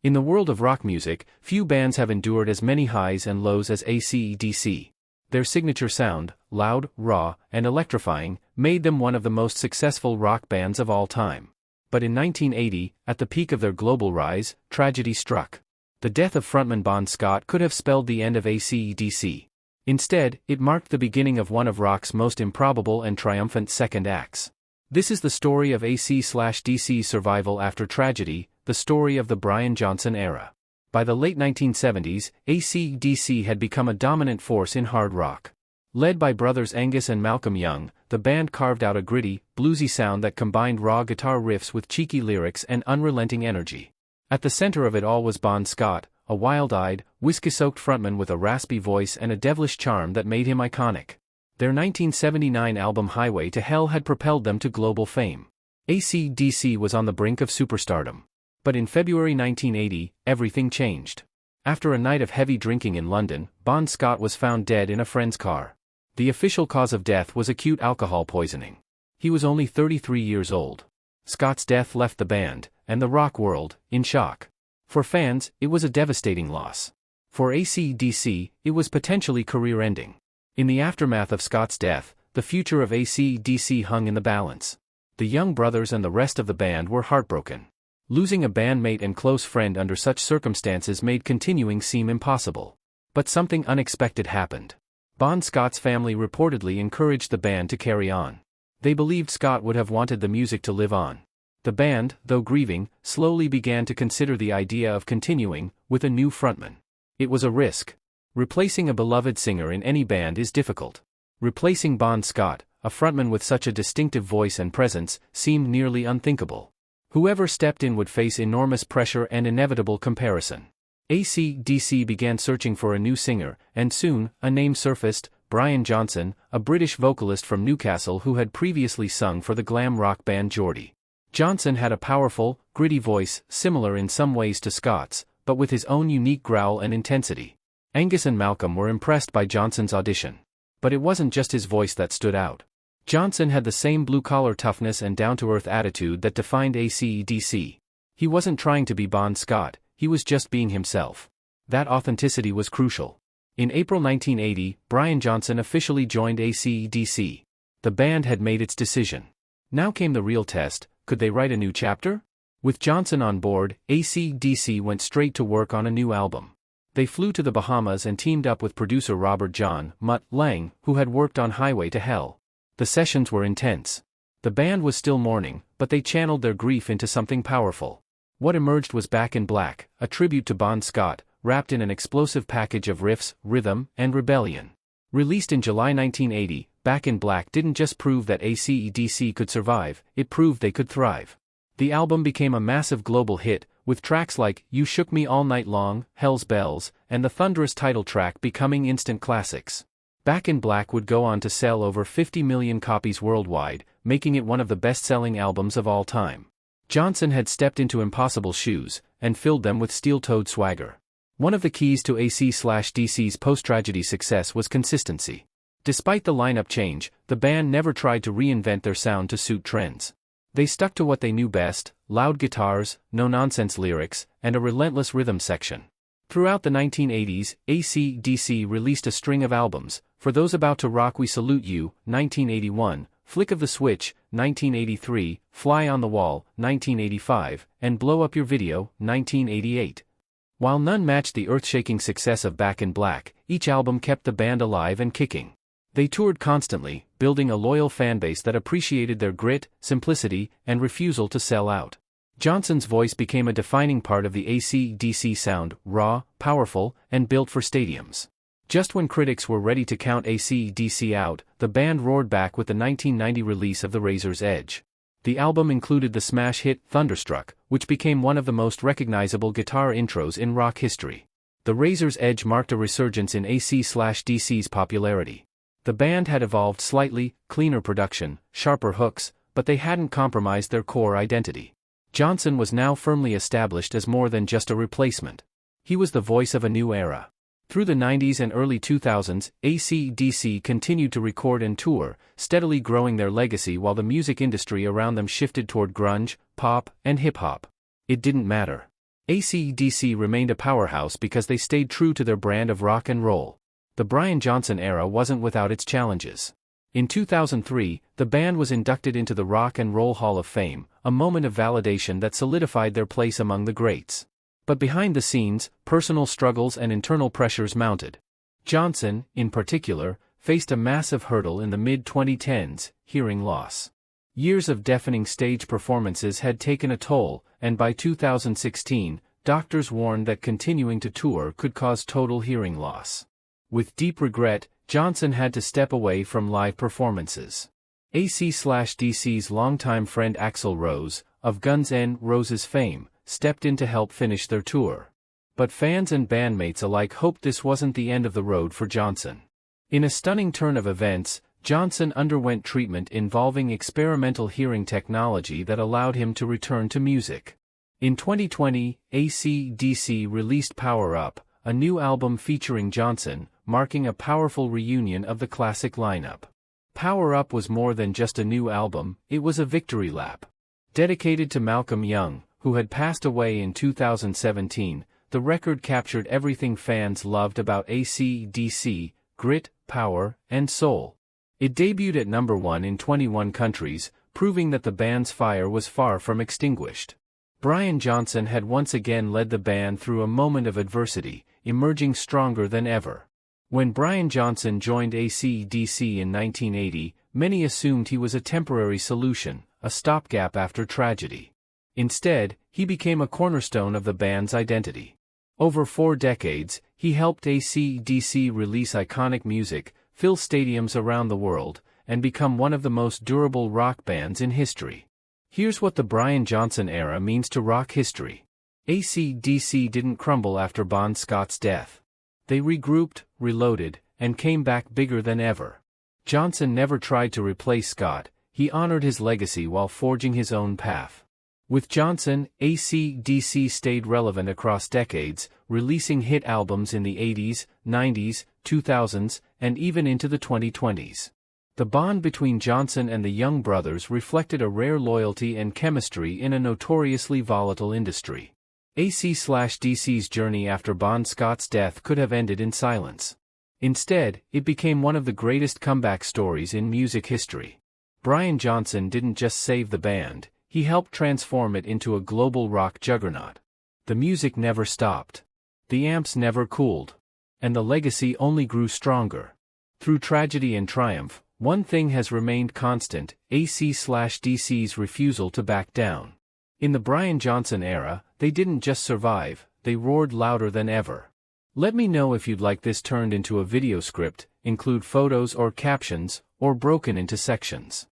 In the world of rock music, few bands have endured as many highs and lows as AC/DC. Their signature sound, loud, raw, and electrifying, made them one of the most successful rock bands of all time. But in 1980, at the peak of their global rise, tragedy struck. The death of frontman Bon Scott could have spelled the end of AC/DC. Instead, it marked the beginning of one of rock's most improbable and triumphant second acts. This is the story of AC/DC's survival after tragedy, the story of the Brian Johnson era. By the late 1970s, AC/DC had become a dominant force in hard rock. Led by brothers Angus and Malcolm Young, the band carved out a gritty, bluesy sound that combined raw guitar riffs with cheeky lyrics and unrelenting energy. At the center of it all was Bon Scott, a wild-eyed, whiskey-soaked frontman with a raspy voice and a devilish charm that made him iconic. Their 1979 album Highway to Hell had propelled them to global fame. AC/DC was on the brink of superstardom. But in February 1980, everything changed. After a night of heavy drinking in London, Bon Scott was found dead in a friend's car. The official cause of death was acute alcohol poisoning. He was only 33 years old. Scott's death left the band, and the rock world, in shock. For fans, it was a devastating loss. For AC/DC, it was potentially career-ending. In the aftermath of Scott's death, the future of AC/DC hung in the balance. The Young brothers and the rest of the band were heartbroken. Losing a bandmate and close friend under such circumstances made continuing seem impossible. But something unexpected happened. Bon Scott's family reportedly encouraged the band to carry on. They believed Scott would have wanted the music to live on. The band, though grieving, slowly began to consider the idea of continuing, with a new frontman. It was a risk. Replacing a beloved singer in any band is difficult. Replacing Bon Scott, a frontman with such a distinctive voice and presence, seemed nearly unthinkable. Whoever stepped in would face enormous pressure and inevitable comparison. AC/DC began searching for a new singer, and soon, a name surfaced: Brian Johnson, a British vocalist from Newcastle who had previously sung for the glam rock band Geordie. Johnson had a powerful, gritty voice, similar in some ways to Scott's, but with his own unique growl and intensity. Angus and Malcolm were impressed by Johnson's audition. But it wasn't just his voice that stood out. Johnson had the same blue-collar toughness and down-to-earth attitude that defined AC/DC. He wasn't trying to be Bon Scott, he was just being himself. That authenticity was crucial. In April 1980, Brian Johnson officially joined AC/DC. The band had made its decision. Now came the real test: could they write a new chapter? With Johnson on board, AC/DC went straight to work on a new album. They flew to the Bahamas and teamed up with producer Robert John "Mutt" Lang, who had worked on Highway to Hell. The sessions were intense. The band was still mourning, but they channeled their grief into something powerful. What emerged was Back in Black, a tribute to Bon Scott, wrapped in an explosive package of riffs, rhythm, and rebellion. Released in July 1980, Back in Black didn't just prove that AC/DC could survive, it proved they could thrive. The album became a massive global hit, with tracks like You Shook Me All Night Long, Hell's Bells, and the thunderous title track becoming instant classics. Back in Black would go on to sell over 50 million copies worldwide, making it one of the best-selling albums of all time. Johnson had stepped into impossible shoes, and filled them with steel-toed swagger. One of the keys to AC/DC's post-tragedy success was consistency. Despite the lineup change, the band never tried to reinvent their sound to suit trends. They stuck to what they knew best: loud guitars, no-nonsense lyrics, and a relentless rhythm section. Throughout the 1980s, AC/DC released a string of albums: For Those About to Rock We Salute You, 1981, Flick of the Switch, 1983, Fly on the Wall, 1985, and Blow Up Your Video, 1988. While none matched the earth-shaking success of Back in Black, each album kept the band alive and kicking. They toured constantly, building a loyal fanbase that appreciated their grit, simplicity, and refusal to sell out. Johnson's voice became a defining part of the AC/DC sound: raw, powerful, and built for stadiums. Just when critics were ready to count AC/DC out, the band roared back with the 1990 release of The Razor's Edge. The album included the smash hit Thunderstruck, which became one of the most recognizable guitar intros in rock history. The Razor's Edge marked a resurgence in AC/DC's popularity. The band had evolved slightly: cleaner production, sharper hooks, but they hadn't compromised their core identity. Johnson was now firmly established as more than just a replacement. He was the voice of a new era. Through the 90s and early 2000s, AC/DC continued to record and tour, steadily growing their legacy while the music industry around them shifted toward grunge, pop, and hip-hop. It didn't matter. AC/DC remained a powerhouse because they stayed true to their brand of rock and roll. The Brian Johnson era wasn't without its challenges. In 2003, the band was inducted into the Rock and Roll Hall of Fame, a moment of validation that solidified their place among the greats. But behind the scenes, personal struggles and internal pressures mounted. Johnson, in particular, faced a massive hurdle in the mid-2010s, hearing loss. Years of deafening stage performances had taken a toll, and by 2016, doctors warned that continuing to tour could cause total hearing loss. With deep regret, Johnson had to step away from live performances. AC/DC's longtime friend Axl Rose, of Guns N' Roses fame, stepped in to help finish their tour. But fans and bandmates alike hoped this wasn't the end of the road for Johnson. In a stunning turn of events, Johnson underwent treatment involving experimental hearing technology that allowed him to return to music. In 2020, AC/DC released Power Up, a new album featuring Johnson, marking a powerful reunion of the classic lineup. Power Up was more than just a new album, it was a victory lap. Dedicated to Malcolm Young, who had passed away in 2017, the record captured everything fans loved about AC/DC: grit, power, and soul. It debuted at number 1 in 21 countries, proving that the band's fire was far from extinguished. Brian Johnson had once again led the band through a moment of adversity, emerging stronger than ever. When Brian Johnson joined AC/DC in 1980, many assumed he was a temporary solution, a stopgap after tragedy. Instead, he became a cornerstone of the band's identity. Over 4 decades, he helped AC/DC release iconic music, fill stadiums around the world, and become one of the most durable rock bands in history. Here's what the Brian Johnson era means to rock history. AC/DC didn't crumble after Bon Scott's death. They regrouped, reloaded, and came back bigger than ever. Johnson never tried to replace Scott, he honored his legacy while forging his own path. With Johnson, AC/DC stayed relevant across decades, releasing hit albums in the 80s, 90s, 2000s, and even into the 2020s. The bond between Johnson and the Young brothers reflected a rare loyalty and chemistry in a notoriously volatile industry. AC/DC's journey after Bon Scott's death could have ended in silence. Instead, it became one of the greatest comeback stories in music history. Brian Johnson didn't just save the band, he helped transform it into a global rock juggernaut. The music never stopped. The amps never cooled. And the legacy only grew stronger. Through tragedy and triumph, one thing has remained constant: AC/DC's refusal to back down. In the Brian Johnson era, they didn't just survive, they roared louder than ever. Let me know if you'd like this turned into a video script, include photos or captions, or broken into sections.